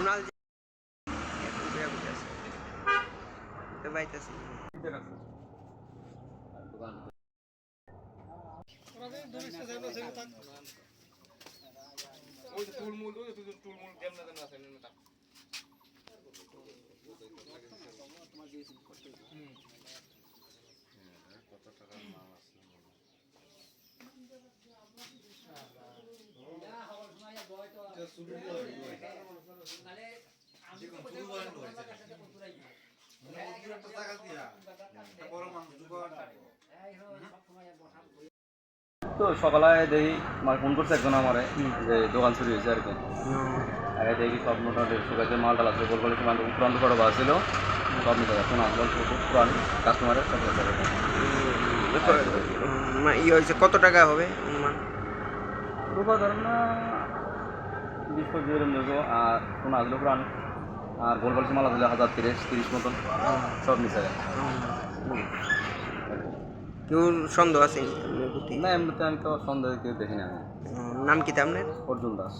রোনাল তো বাইতেছি তো সকালে দেখি আমার ফোন করছে একজন আমারে যে দোকান চুরি হয়েছে আর কি আগে দেখি সব মোটামুটি সুগাইতে মাল ডাল আছে বলবো পুরান বড় বাস ছিল সব নিতে যাবে শোনা পুরান কাস্টমারের সব ইয়ে হয়েছে কত টাকা হবে অনুমান? রূপা ধরেন না 20-25 এরকম নেবো আর শোনা আসলো পুরান আর গোল গলসি মাল আসলে 1030 মতন সব নিচে যায়। কেউ সন্দেহ আছে? না এমনিতে আমি তো সন্দেহ কেউ দেখি না। নাম কি আপনার? অর্জুন দাস।